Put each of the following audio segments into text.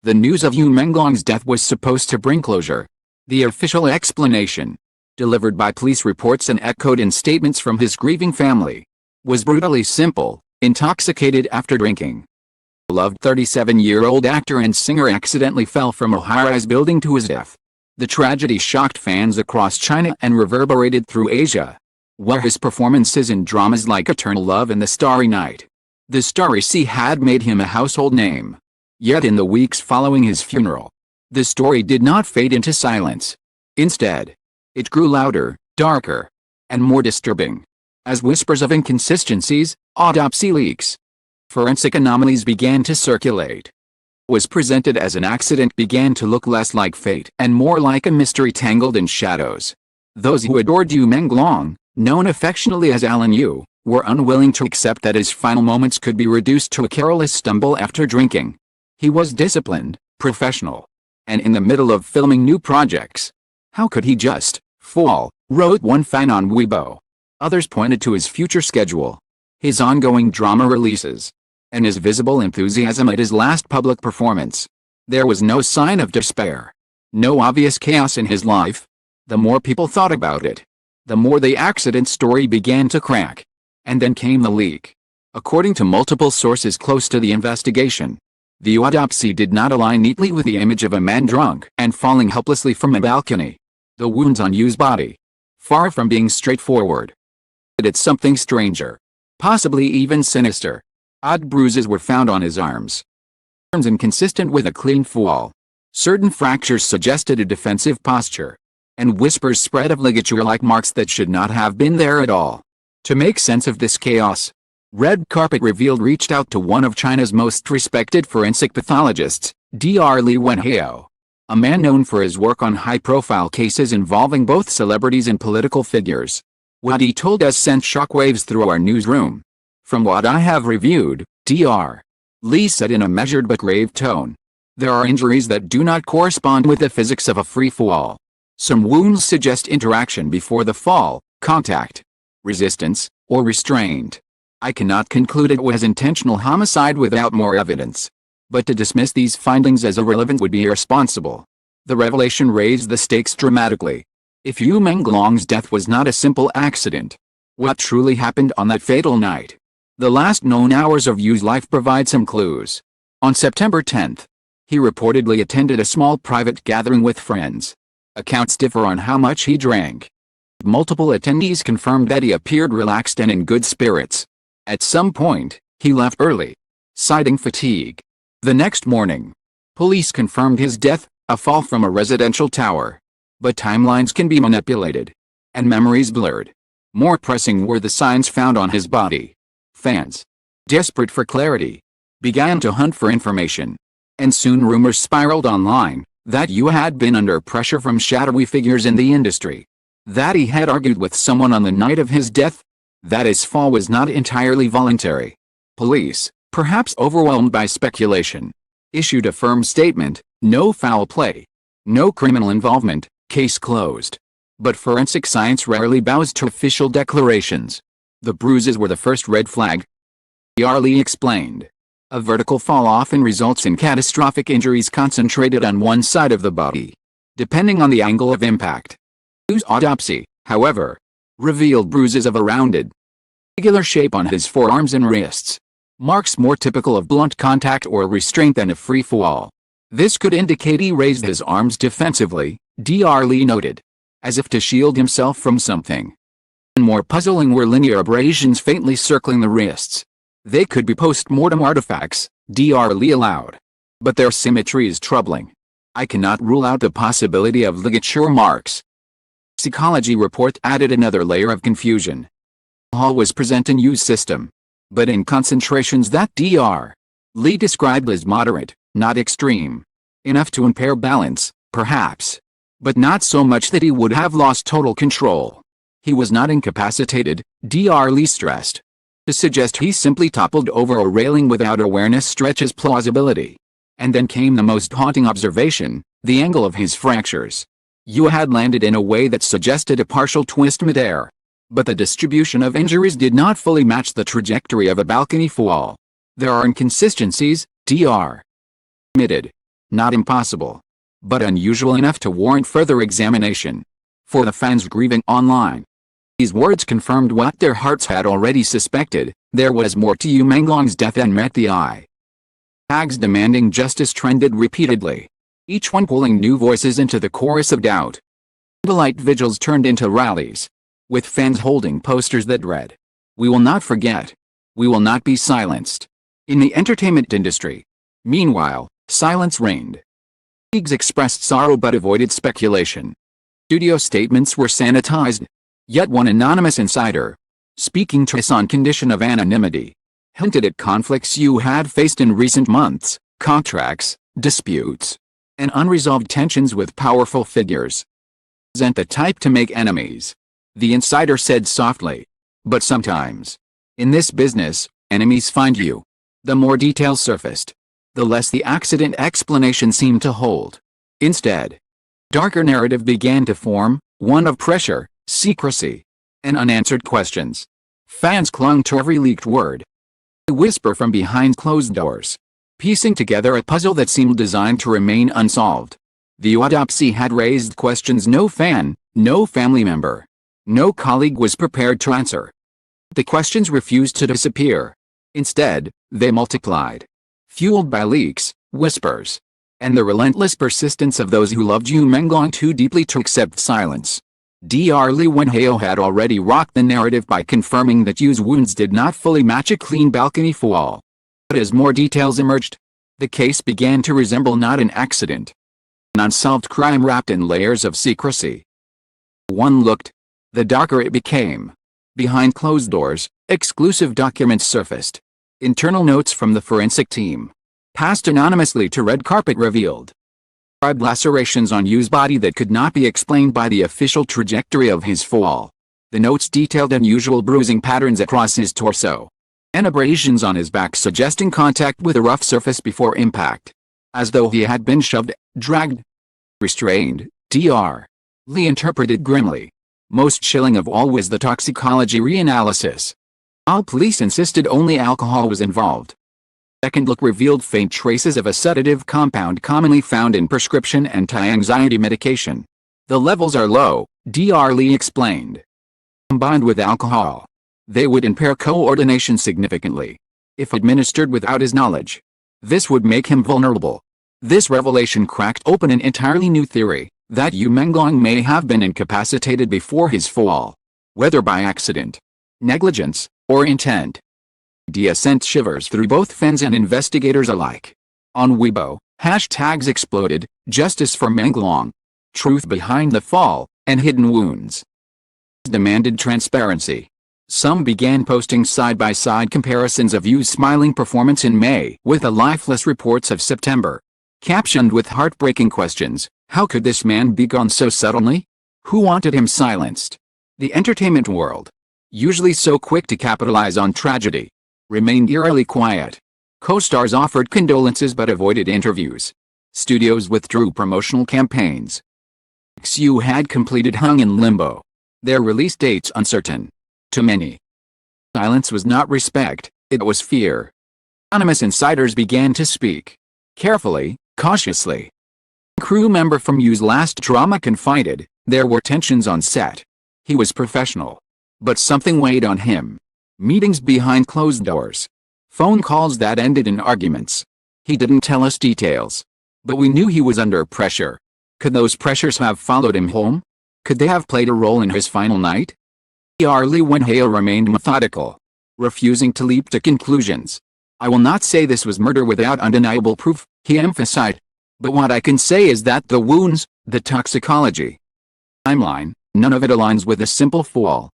The news of Menglong's death was supposed to bring closure. The official explanation, delivered by police reports and echoed in statements from his grieving family, was brutally simple: intoxicated after drinking. The beloved 37-year-old actor and singer accidentally fell from a high-rise building to his death. The tragedy shocked fans across China and reverberated through Asia, where his performances in dramas like Eternal Love and The Starry Night, The Starry Sea had made him a household name. Yet in the weeks following his funeral, the story did not fade into silence. Instead, it grew louder, darker, and more disturbing. As whispers of inconsistencies, autopsy leaks, forensic anomalies began to circulate. What was presented as an accident began to look less like fate and more like a mystery tangled in shadows. Those who adored Menglong, known affectionately as Alan Yu, were unwilling to accept that his final moments could be reduced to a careless stumble after drinking. He was disciplined, professional, and in the middle of filming new projects. How could he just fall? Wrote one fan on Weibo. Others pointed to his future schedule, his ongoing drama releases, and his visible enthusiasm at his last public performance. There was no sign of despair, no obvious chaos in his life. The more people thought about it, the more the accident story began to crack. And then came the leak. According to multiple sources close to the investigation, the autopsy did not align neatly with the image of a man drunk and falling helplessly from a balcony. The wounds on Yu's body, far from being straightforward, it's something stranger, possibly even sinister. Odd bruises were found on his arms, inconsistent with a clean fall. Certain fractures suggested a defensive posture, and whispers spread of ligature-like marks that should not have been there at all. To make sense of this chaos, Red Carpet Revealed reached out to one of China's most respected forensic pathologists, Dr. Li Wenhao, a man known for his work on high-profile cases involving both celebrities and political figures. What he told us sent shockwaves through our newsroom. From what I have reviewed, Dr. Li said in a measured but grave tone, there are injuries that do not correspond with the physics of a free fall. Some wounds suggest interaction before the fall, contact, resistance, or restraint. I cannot conclude it was intentional homicide without more evidence. But to dismiss these findings as irrelevant would be irresponsible. The revelation raised the stakes dramatically. If Menglong's death was not a simple accident, what truly happened on that fatal night? The last known hours of Yu's life provide some clues. On September 10th, he reportedly attended a small private gathering with friends. Accounts differ on how much he drank. Multiple attendees confirmed that he appeared relaxed and in good spirits. At some point, he left early, citing fatigue. The next morning, police confirmed his death, a fall from a residential tower. But timelines can be manipulated, and memories blurred. More pressing were the signs found on his body. Fans, desperate for clarity, began to hunt for information. And soon rumors spiraled online that Yu had been under pressure from shadowy figures in the industry. That he had argued with someone on the night of his death. That his fall was not entirely voluntary. Police, perhaps overwhelmed by speculation, issued a firm statement: no foul play, no criminal involvement, case closed. But forensic science rarely bows to official declarations. The bruises were the first red flag. Dr. Li explained. A vertical fall often results in catastrophic injuries concentrated on one side of the body, depending on the angle of impact. Yu's autopsy, however, revealed bruises of a rounded, irregular shape on his forearms and wrists, marks more typical of blunt contact or restraint than a free fall. This could indicate he raised his arms defensively, Dr. Li noted, as if to shield himself from something. And more puzzling were linear abrasions faintly circling the wrists. They could be post-mortem artifacts, Dr. Li allowed. But their symmetry is troubling. I cannot rule out the possibility of ligature marks. Psychology report added another layer of confusion. Alcohol was present in Yu's system, but in concentrations that Dr. Li described as moderate, not extreme. Enough to impair balance, perhaps, but not so much that he would have lost total control. He was not incapacitated, Dr. Li stressed. To suggest he simply toppled over a railing without awareness stretches plausibility. And then came the most haunting observation: the angle of his fractures. Yu had landed in a way that suggested a partial twist midair. But the distribution of injuries did not fully match the trajectory of a balcony fall. There are inconsistencies, Dr. admitted. Not impossible, but unusual enough to warrant further examination. For the fans grieving online, these words confirmed what their hearts had already suspected: there was more to Menglong's death than met the eye. Tags demanding justice trended repeatedly, each one pulling new voices into the chorus of doubt. Candlelight vigils turned into rallies, with fans holding posters that read, "We will not forget. We will not be silenced." In the entertainment industry, meanwhile, silence reigned. Leagues expressed sorrow but avoided speculation. Studio statements were sanitized. Yet one anonymous insider, speaking to us on condition of anonymity, hinted at conflicts you had faced in recent months, contracts, disputes, and unresolved tensions with powerful figures. "Isn't the type to make enemies," the insider said softly. "But sometimes, in this business, enemies find you." The more details surfaced, the less the accident explanation seemed to hold. Instead, darker narrative began to form, one of pressure, secrecy, and unanswered questions. Fans clung to every leaked word. A whisper from behind closed doors, piecing together a puzzle that seemed designed to remain unsolved. The autopsy had raised questions no fan, no family member, no colleague was prepared to answer. The questions refused to disappear. Instead, they multiplied, fueled by leaks, whispers, and the relentless persistence of those who loved Menglong too deeply to accept silence. Dr. Lee Wenhao had already rocked the narrative by confirming that Yu's wounds did not fully match a clean balcony fall. But as more details emerged, the case began to resemble not an accident, an unsolved crime wrapped in layers of secrecy. One looked, the darker it became. Behind closed doors, exclusive documents surfaced. Internal notes from the forensic team, passed anonymously to red carpet, revealed lacerations on Yu's body that could not be explained by the official trajectory of his fall. The notes detailed unusual bruising patterns across his torso, and abrasions on his back suggesting contact with a rough surface before impact, as though he had been shoved, dragged, restrained. Dr. Lee interpreted grimly. Most chilling of all was the toxicology reanalysis. All police insisted only alcohol was involved. Second look revealed faint traces of a sedative compound commonly found in prescription anti-anxiety medication. "The levels are low," Dr. Lee explained. "Combined with alcohol, they would impair coordination significantly. If administered without his knowledge, this would make him vulnerable." This revelation cracked open an entirely new theory, that Menglong may have been incapacitated before his fall, whether by accident, negligence, or intent. The idea sent shivers through both fans and investigators alike. On Weibo, hashtags exploded: "Justice for Menglong," "Truth behind the fall," and "Hidden wounds." Demanded transparency. Some began posting side-by-side comparisons of Yu's smiling performance in May with the lifeless reports of September, captioned with heartbreaking questions. How could this man be gone so suddenly? Who wanted him silenced? The entertainment world, usually so quick to capitalize on tragedy, remained eerily quiet. Co-stars offered condolences but avoided interviews. Studios withdrew promotional campaigns. Yu had completed hung in limbo, their release dates uncertain. To many, silence was not respect, it was fear. Anonymous insiders began to speak. Carefully, cautiously. A crew member from Yu's last drama confided, there were tensions on set. He was professional, but something weighed on him. Meetings behind closed doors. Phone calls that ended in arguments. He didn't tell us details, but we knew he was under pressure. Could those pressures have followed him home? Could they have played a role in his final night? Dr. Lee Wenhao remained methodical, refusing to leap to conclusions. "I will not say this was murder without undeniable proof," he emphasized. "But what I can say is that the wounds, the toxicology, timeline, none of it aligns with a simple fall."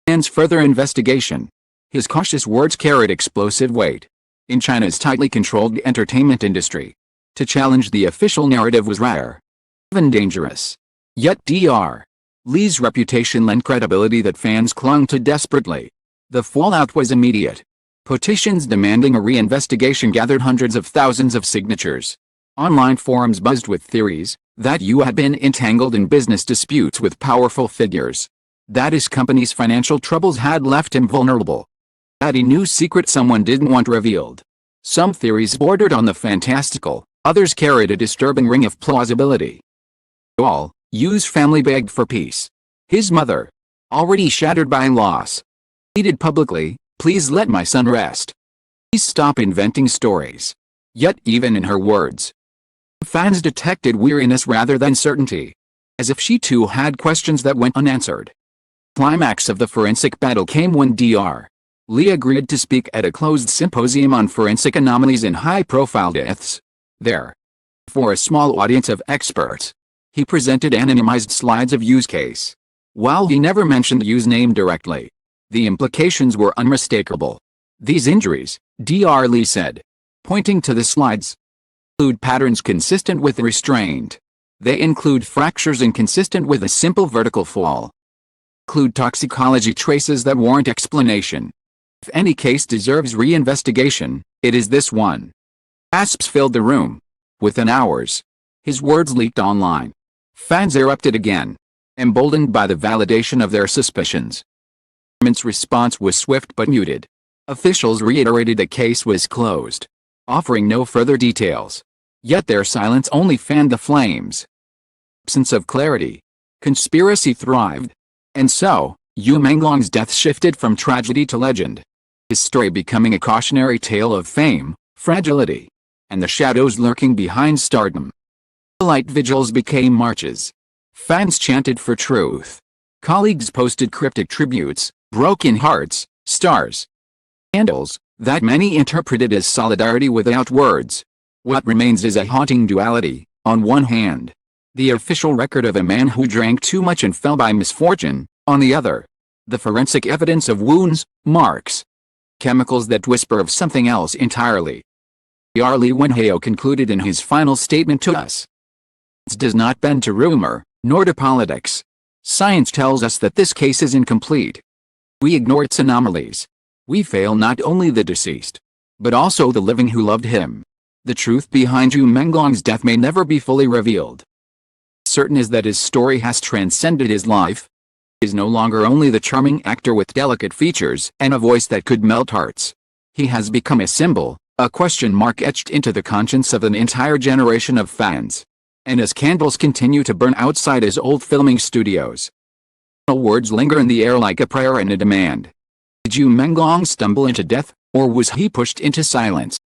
And further investigation. His cautious words carried explosive weight. In China's tightly controlled entertainment industry, to challenge the official narrative was rare, even dangerous. Yet Dr. Lee's reputation lent credibility that fans clung to desperately. The fallout was immediate. Petitions demanding a reinvestigation gathered hundreds of thousands of signatures. Online forums buzzed with theories that Yu had been entangled in business disputes with powerful figures, that his company's financial troubles had left him vulnerable, that he knew secrets someone didn't want revealed. Some theories bordered on the fantastical, Others carried a disturbing ring of plausibility. All, Yu's family begged for peace. His mother, already shattered by loss, pleaded publicly, "Please let my son rest. Please stop inventing stories." Yet even in her words, fans detected weariness rather than certainty, as if she too had questions that went unanswered. Climax of the forensic battle came when Dr. Lee agreed to speak at a closed symposium on forensic anomalies in high-profile deaths. There, for a small audience of experts, he presented anonymized slides of Yu's case. While he never mentioned Yu's name directly, the implications were unmistakable. These injuries, Dr. Lee said, pointing to the slides, include patterns consistent with restraint. They include fractures inconsistent with a simple vertical fall. Include toxicology traces that warrant explanation. If any case deserves reinvestigation, it is this one. Gasps filled the room. Within hours, his words leaked online. Fans erupted again, emboldened by the validation of their suspicions. The government's response was swift but muted. Officials reiterated the case was closed, offering no further details. Yet their silence only fanned the flames. Absence of clarity. Conspiracy thrived. And so, Yu Menglong's death shifted from tragedy to legend. His story becoming a cautionary tale of fame, fragility, and the shadows lurking behind stardom. Light vigils became marches. Fans chanted for truth. Colleagues posted cryptic tributes, broken hearts, stars, candles, that many interpreted as solidarity without words. What remains is a haunting duality. On one hand, the official record of a man who drank too much and fell by misfortune. On the other, the forensic evidence of wounds, marks, chemicals that whisper of something else entirely. Dr. Lee Wenhao concluded in his final statement to us. It does not bend to rumor, nor to politics. Science tells us that this case is incomplete. We ignore its anomalies. We fail not only the deceased, but also the living who loved him. The truth behind Yu Menglong's death may never be fully revealed. Certain is that his story has transcended his life. He is no longer only the charming actor with delicate features and a voice that could melt hearts. He has become a symbol, a question mark etched into the conscience of an entire generation of fans. And as candles continue to burn outside his old filming studios, words linger in the air like a prayer and a demand. Did Yu Menglong stumble into death, or was he pushed into silence?